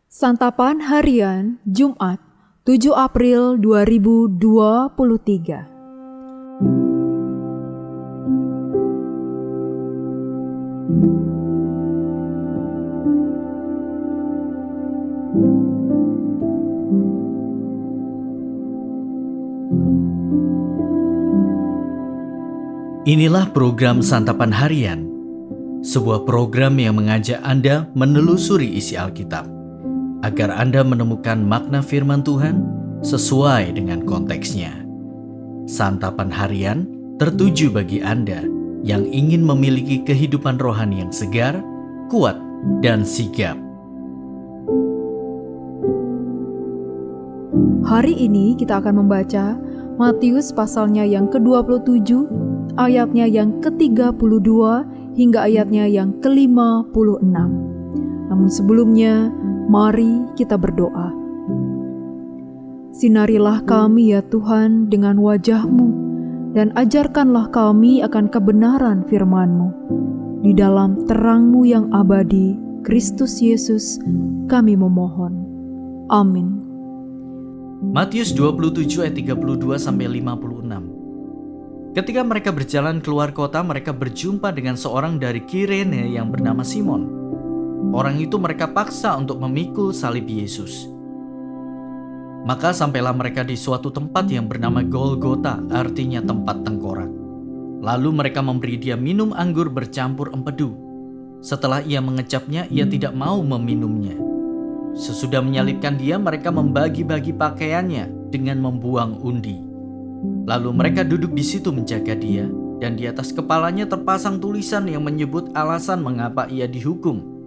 Santapan Harian Jumat 7 April 2023. Inilah program Santapan Harian, sebuah program yang mengajak Anda menelusuri isi Alkitab, agar Anda menemukan makna firman Tuhan sesuai dengan konteksnya. Santapan Harian tertuju bagi Anda yang ingin memiliki kehidupan rohani yang segar, kuat, dan sigap. Hari ini kita akan membaca Matius pasalnya yang ke-27, ayatnya yang ke-32 hingga ayatnya yang ke-56. Namun sebelumnya, mari kita berdoa. Sinarilah kami ya Tuhan dengan wajah-Mu, dan ajarkanlah kami akan kebenaran firman-Mu. Di dalam terang-Mu yang abadi, Kristus Yesus, kami memohon. Amin. Matius 27 ayat 32-56. Ketika mereka berjalan keluar kota, mereka berjumpa dengan seorang dari Kirene yang bernama Simon. Orang itu mereka paksa untuk memikul salib Yesus. Maka sampailah mereka di suatu tempat yang bernama Golgota, artinya tempat tengkorak. Lalu mereka memberi dia minum anggur bercampur empedu. Setelah ia mengecapnya, ia tidak mau meminumnya. Sesudah menyalibkan dia, mereka membagi-bagi pakaiannya dengan membuang undi. Lalu mereka duduk di situ menjaga dia, dan di atas kepalanya terpasang tulisan yang menyebut alasan mengapa ia dihukum.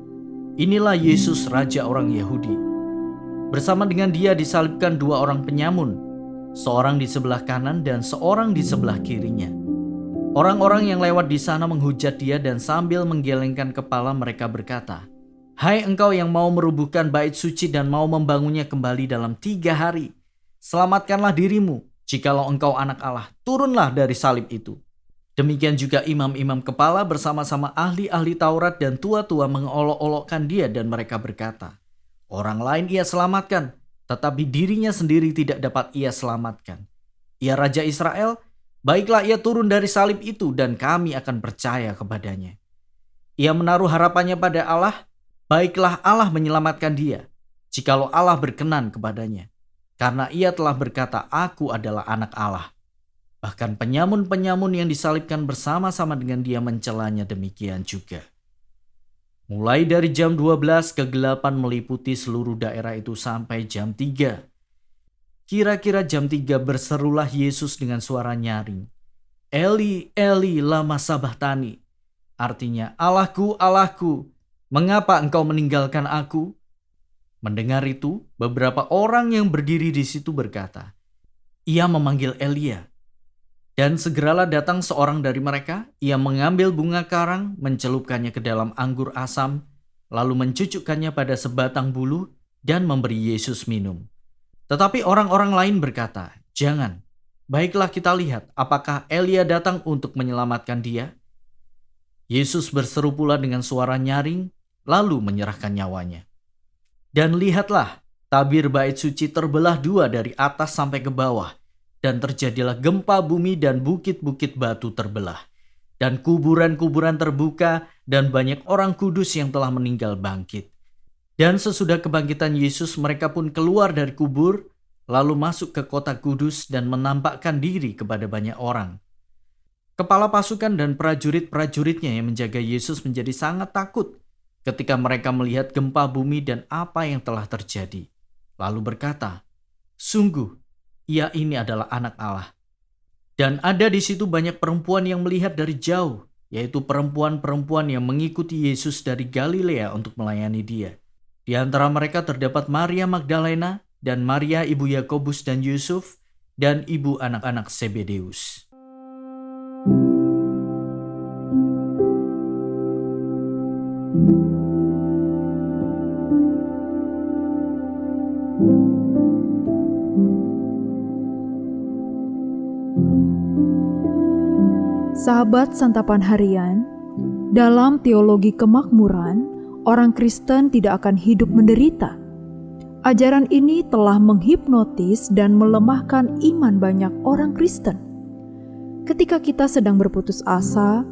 Inilah Yesus, Raja orang Yahudi. Bersama dengan dia disalibkan dua orang penyamun, seorang di sebelah kanan dan seorang di sebelah kirinya. Orang-orang yang lewat di sana menghujat dia dan sambil menggelengkan kepala mereka berkata, "Hai engkau yang mau merubuhkan bait suci dan mau membangunnya kembali dalam 3 hari, selamatkanlah dirimu. Jikalau engkau anak Allah, turunlah dari salib itu." Demikian juga imam-imam kepala bersama-sama ahli-ahli Taurat dan tua-tua mengolok-olokkan dia dan mereka berkata, "Orang lain ia selamatkan, tetapi dirinya sendiri tidak dapat ia selamatkan. Ia Raja Israel, baiklah ia turun dari salib itu dan kami akan percaya kepadanya. Ia menaruh harapannya pada Allah, baiklah Allah menyelamatkan dia, jikalau Allah berkenan kepadanya. Karena ia telah berkata, aku adalah anak Allah." Bahkan penyamun-penyamun yang disalibkan bersama-sama dengan dia mencelanya demikian juga. Mulai dari jam 12 kegelapan meliputi seluruh daerah itu sampai jam 3. Kira-kira jam 3 berserulah Yesus dengan suara nyaring, "Eli, Eli, lama sabachthani." Artinya, "Allahku, Allahku, mengapa engkau meninggalkan aku?" Mendengar itu, beberapa orang yang berdiri di situ berkata, "Ia memanggil Elia." Dan segeralah datang seorang dari mereka, ia mengambil bunga karang, mencelupkannya ke dalam anggur asam, lalu mencucukkannya pada sebatang bulu dan memberi Yesus minum. Tetapi orang-orang lain berkata, "Jangan, baiklah kita lihat apakah Elia datang untuk menyelamatkan dia." Yesus berseru pula dengan suara nyaring, lalu menyerahkan nyawanya. Dan lihatlah, tabir bait suci terbelah 2 dari atas sampai ke bawah, dan terjadilah gempa bumi dan bukit-bukit batu terbelah, dan kuburan-kuburan terbuka, dan banyak orang kudus yang telah meninggal bangkit. Dan sesudah kebangkitan Yesus, mereka pun keluar dari kubur, lalu masuk ke kota kudus dan menampakkan diri kepada banyak orang. Kepala pasukan dan prajurit-prajuritnya yang menjaga Yesus menjadi sangat takut ketika mereka melihat gempa bumi dan apa yang telah terjadi. Lalu berkata, "Sungguh, ia ini adalah anak Allah." Dan ada di situ banyak perempuan yang melihat dari jauh, yaitu perempuan-perempuan yang mengikuti Yesus dari Galilea untuk melayani dia. Di antara mereka terdapat Maria Magdalena dan Maria ibu Yakobus dan Yusuf dan ibu anak-anak Zebedeus. Sahabat Santapan Harian, dalam teologi kemakmuran, orang Kristen tidak akan hidup menderita. Ajaran ini telah menghipnotis dan melemahkan iman banyak orang Kristen. Ketika kita sedang berputus asa,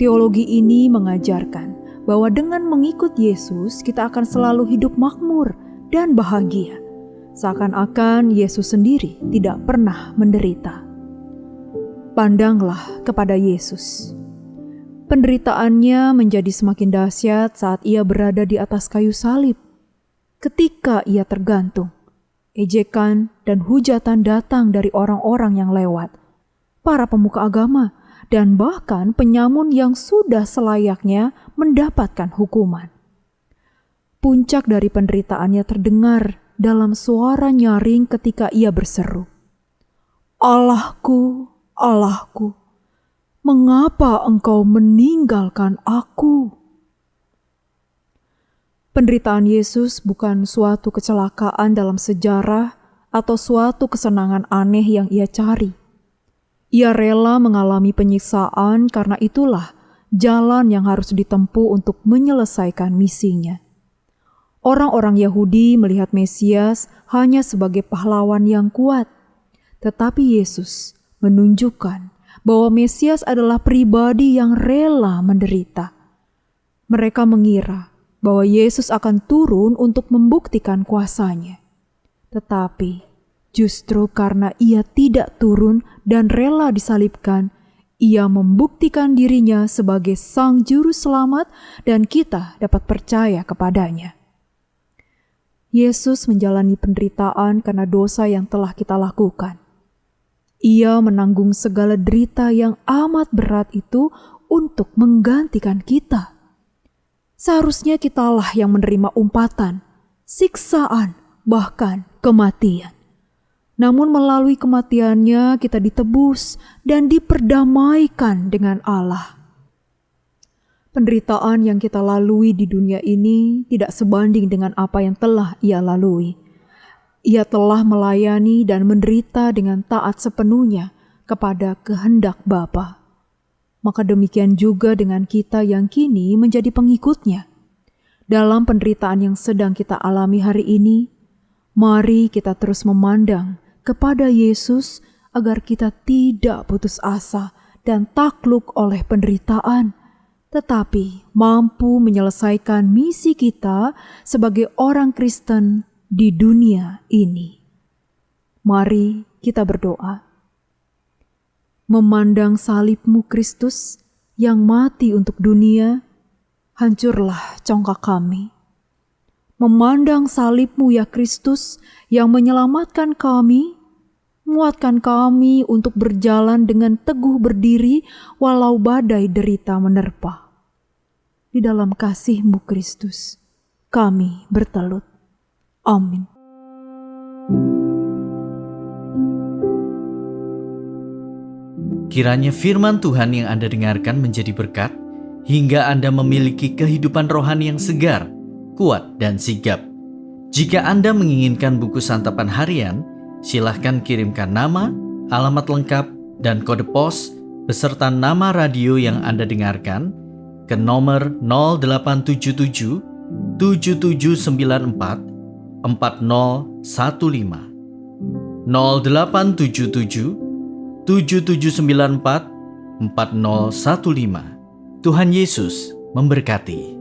teologi ini mengajarkan bahwa dengan mengikut Yesus kita akan selalu hidup makmur dan bahagia, seakan-akan Yesus sendiri tidak pernah menderita. Pandanglah kepada Yesus. Penderitaannya menjadi semakin dahsyat saat ia berada di atas kayu salib. Ketika ia tergantung, ejekan dan hujatan datang dari orang-orang yang lewat, para pemuka agama, dan bahkan penyamun yang sudah selayaknya mendapatkan hukuman. Puncak dari penderitaannya terdengar dalam suara nyaring ketika ia berseru, "Allahku, Allahku, mengapa engkau meninggalkan aku?" Penderitaan Yesus bukan suatu kecelakaan dalam sejarah atau suatu kesenangan aneh yang ia cari. Ia rela mengalami penyiksaan karena itulah jalan yang harus ditempuh untuk menyelesaikan misinya. Orang-orang Yahudi melihat Mesias hanya sebagai pahlawan yang kuat, tetapi Yesus menunjukkan bahwa Mesias adalah pribadi yang rela menderita. Mereka mengira bahwa Yesus akan turun untuk membuktikan kuasanya. Tetapi justru karena ia tidak turun dan rela disalibkan, ia membuktikan dirinya sebagai Sang Juru Selamat dan kita dapat percaya kepadanya. Yesus menjalani penderitaan karena dosa yang telah kita lakukan. Ia menanggung segala derita yang amat berat itu untuk menggantikan kita. Seharusnya kitalah yang menerima umpatan, siksaan, bahkan kematian. Namun melalui kematiannya kita ditebus dan diperdamaikan dengan Allah. Penderitaan yang kita lalui di dunia ini tidak sebanding dengan apa yang telah ia lalui. Ia telah melayani dan menderita dengan taat sepenuhnya kepada kehendak Bapa. Maka demikian juga dengan kita yang kini menjadi pengikutnya. Dalam penderitaan yang sedang kita alami hari ini, mari kita terus memandang kepada Yesus agar kita tidak putus asa dan takluk oleh penderitaan, tetapi mampu menyelesaikan misi kita sebagai orang Kristen di dunia ini. Mari kita berdoa. Memandang salib-Mu Kristus yang mati untuk dunia, hancurlah congkak kami. Memandang salib-Mu ya Kristus yang menyelamatkan kami, muatkan kami untuk berjalan dengan teguh berdiri walau badai derita menerpa. Di dalam kasih-Mu Kristus, kami bertelut. Amin. Kiranya firman Tuhan yang Anda dengarkan menjadi berkat, hingga Anda memiliki kehidupan rohani yang segar, kuat, dan sigap. Jika Anda menginginkan buku santapan harian, silahkan kirimkan nama, alamat lengkap, dan kode pos, beserta nama radio yang Anda dengarkan, ke nomor 0877 7794 4015 0877 7794 4015. Tuhan Yesus memberkati.